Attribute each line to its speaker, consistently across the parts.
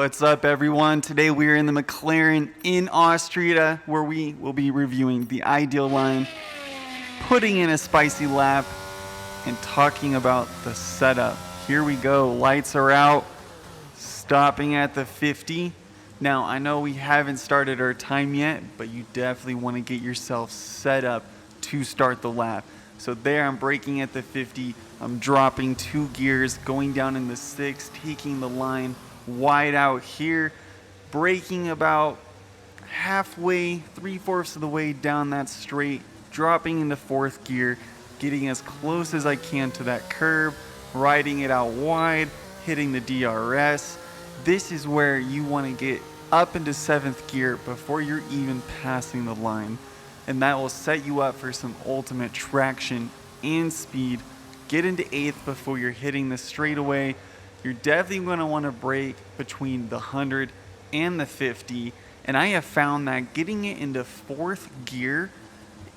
Speaker 1: What's up, everyone? Today we are in the McLaren in Austria, where we will be reviewing the ideal line, putting in a spicy lap, and talking about the setup. Here we go. Lights are out, stopping at the 50. Now, I know we haven't started our time yet, but you definitely want to get yourself set up to start the lap. So there, I'm braking at the 50. I'm dropping 2 gears, going down in the 6, taking the line wide out here, braking about halfway, 3/4 of the way down that straight, dropping into 4th gear, getting as close as I can to that curb, riding it out wide, hitting the DRS. This is where you want to get up into 7th gear before you're even passing the line. And that will set you up for some ultimate traction and speed. Get into 8th before you're hitting the straightaway. You're definitely going to want to brake between the 100 and the 50. And I have found that getting it into 4th gear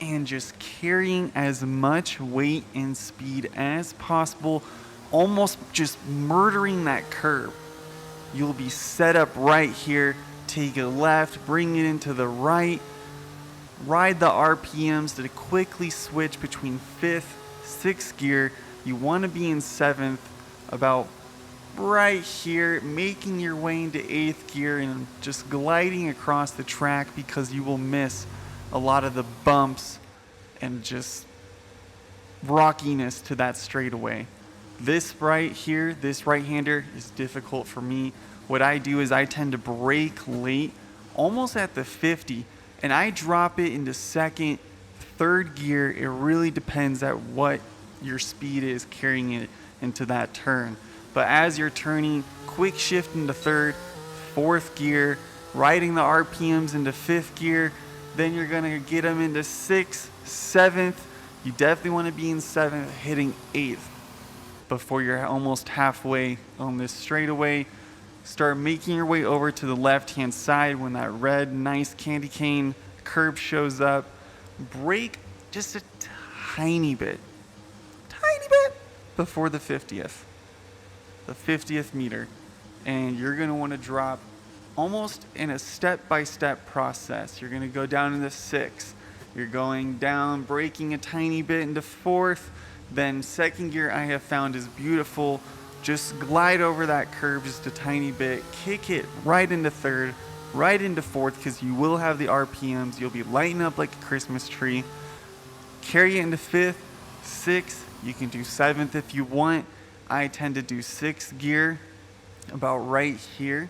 Speaker 1: and just carrying as much weight and speed as possible, almost just murdering that curb. You'll be set up right here, take a left, bring it into the right, ride the RPMs to quickly switch between 5th, 6th gear. You want to be in 7th, about right here, making your way into 8th gear and just gliding across the track, because you will miss a lot of the bumps and just rockiness to that straightaway. This right here, this right-hander is difficult for me. What I do is I tend to brake late, almost at the 50, and I drop it into 2nd, 3rd gear. It really depends at what your speed is carrying it into that turn. But as you're turning, quick shift into 3rd, 4th gear, riding the RPMs into 5th gear, then you're gonna get them into 6th, 7th. You definitely wanna be in 7th, hitting 8th before you're almost halfway on this straightaway. Start making your way over to the left-hand side when that red, nice candy cane curb shows up. Brake just a tiny bit before the 50th meter. And you're gonna wanna drop almost in a step-by-step process. You're gonna go down into 6th. You're going down, braking a tiny bit into 4th. Then 2nd gear I have found is beautiful. Just glide over that curb just a tiny bit, kick it right into 3rd, right into 4th, because you will have the RPMs. You'll be lighting up like a Christmas tree. Carry it into 5th, 6th. You can do 7th if you want. I tend to do 6th gear about right here.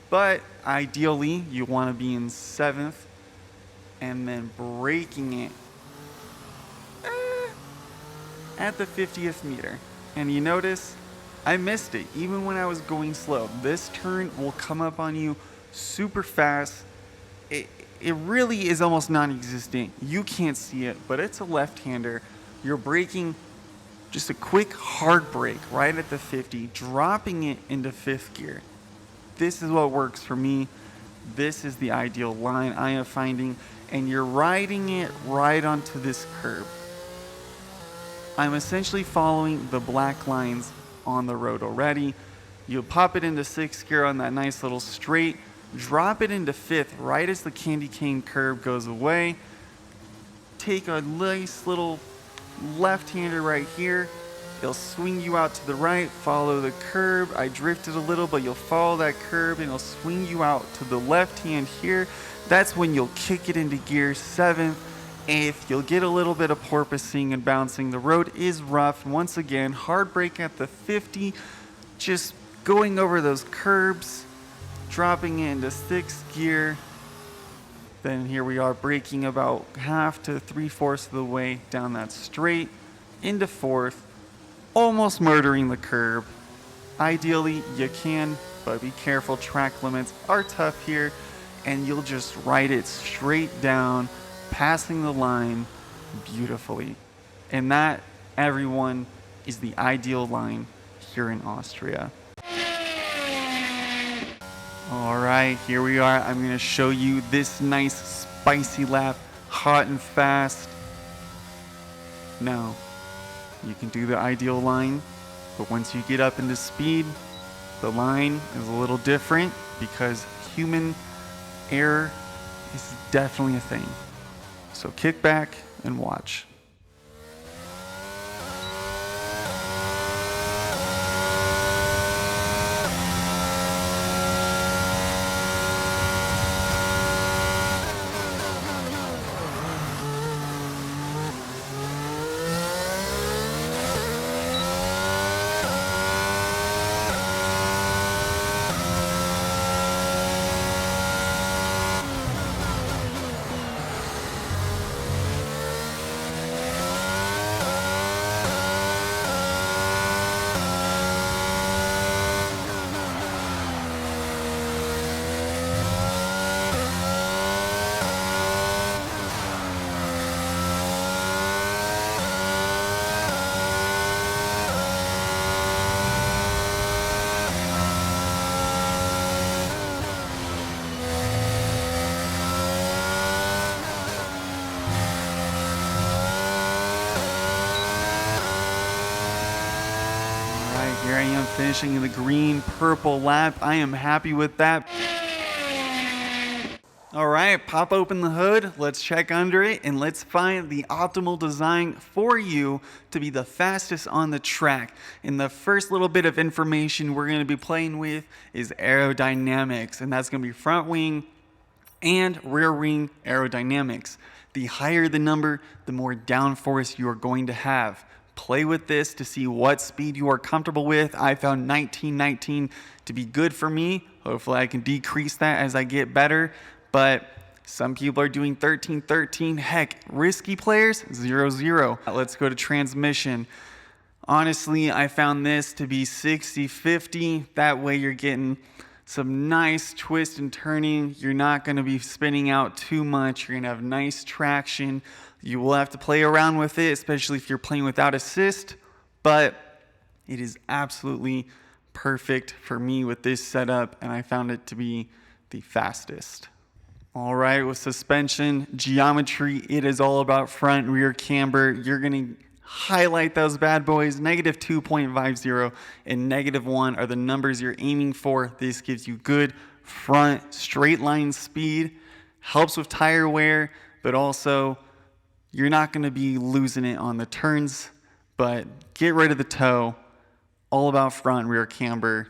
Speaker 1: But ideally, you want to be in 7th and then braking it at the 50th meter. And you notice I missed it even when I was going slow. This turn will come up on you super fast. It really is almost non-existent. You can't see it, but it's a left-hander. You're braking just a quick hard brake right at the 50, dropping it into 5th gear. This is what works for me. This is the ideal line I am finding, and you're riding it right onto this curb. I'm essentially following the black lines on the road already. You'll pop it into 6th gear on that nice little straight, drop it into 5th right as the candy cane curb goes away. Take a nice little left-hander right here. It'll swing you out to the right, follow the curb. I drifted a little, but you'll follow that curb and it'll swing you out to the left hand here. That's when you'll kick it into gear 7th, 8th. You'll get a little bit of porpoising and bouncing. The road is rough. Once again, hard brake at the 50, just going over those curbs, dropping it into 6th gear. Then here we are braking about half to 3/4 of the way down that straight into 4th, almost murdering the curb. Ideally, you can, but be careful. Track limits are tough here, and you'll just ride it straight down, passing the line beautifully. And that, everyone, is the ideal line here in Austria. All right, here we are. I'm going to show you this nice spicy lap, hot and fast. Now, you can do the ideal line, but once you get up into speed, The line is a little different because human error is definitely a thing. So kick back and watch. Here I am finishing in the green-purple lap. I am happy with that. All right, pop open the hood, let's check under it, and let's find the optimal design for you to be the fastest on the track. And the first little bit of information we're gonna be playing with is aerodynamics, and that's gonna be front wing and rear wing aerodynamics. The higher the number, the more downforce you are going to have. Play with this to see what speed you are comfortable with. I found 1919 to be good for me. Hopefully I can decrease that as I get better, but some people are doing 1313. Heck, risky players, 0-0. Let's go to transmission. Honestly, I found this to be 60-50. That way you're getting some nice twist and turning. You're not going to be spinning out too much. You're going to have nice traction. You will have to play around with it, especially if you're playing without assist, but it is absolutely perfect for me with this setup, and I found it to be the fastest. All right, with suspension, geometry, it is all about front and rear camber. You're going to highlight those bad boys. -2.50 and -1 are the numbers you're aiming for. This gives you good front straight line speed, helps with tire wear, but also you're not going to be losing it on the turns. But get rid of the toe. All about front and rear camber.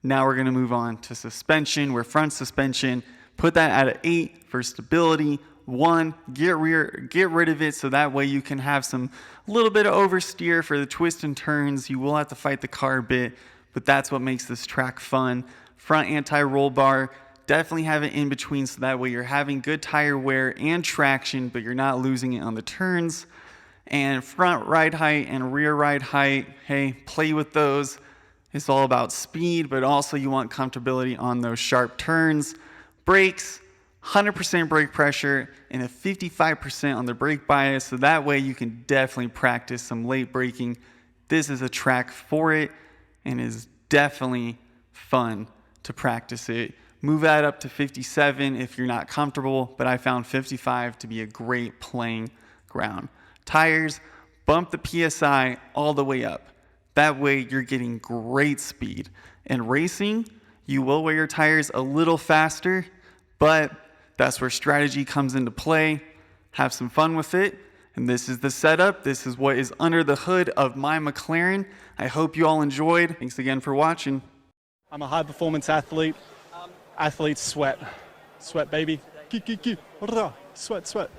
Speaker 1: Now we're going to move on to suspension, where front suspension, put that at an 8 for stability. 1, get rid of it so that way you can have some little bit of oversteer for the twists and turns. You will have to fight the car a bit, but that's what makes this track fun. Front anti-roll bar, definitely have it in between so that way you're having good tire wear and traction, but you're not losing it on the turns. And front ride height and rear ride height, hey, play with those. It's all about speed, but also you want comfortability on those sharp turns. Brakes, 100% brake pressure and a 55% on the brake bias, so that way you can definitely practice some late braking. This is a track for it and is definitely fun to practice it. Move that up to 57 if you're not comfortable, but I found 55 to be a great playing ground. Tires, bump the PSI all the way up. That way you're getting great speed. And racing, you will wear your tires a little faster, but that's where strategy comes into play. Have some fun with it. And this is the setup. This is what is under the hood of my McLaren. I hope you all enjoyed. Thanks again for watching.
Speaker 2: I'm a high performance athlete. Athletes sweat. Sweat, baby. Sweat, sweat.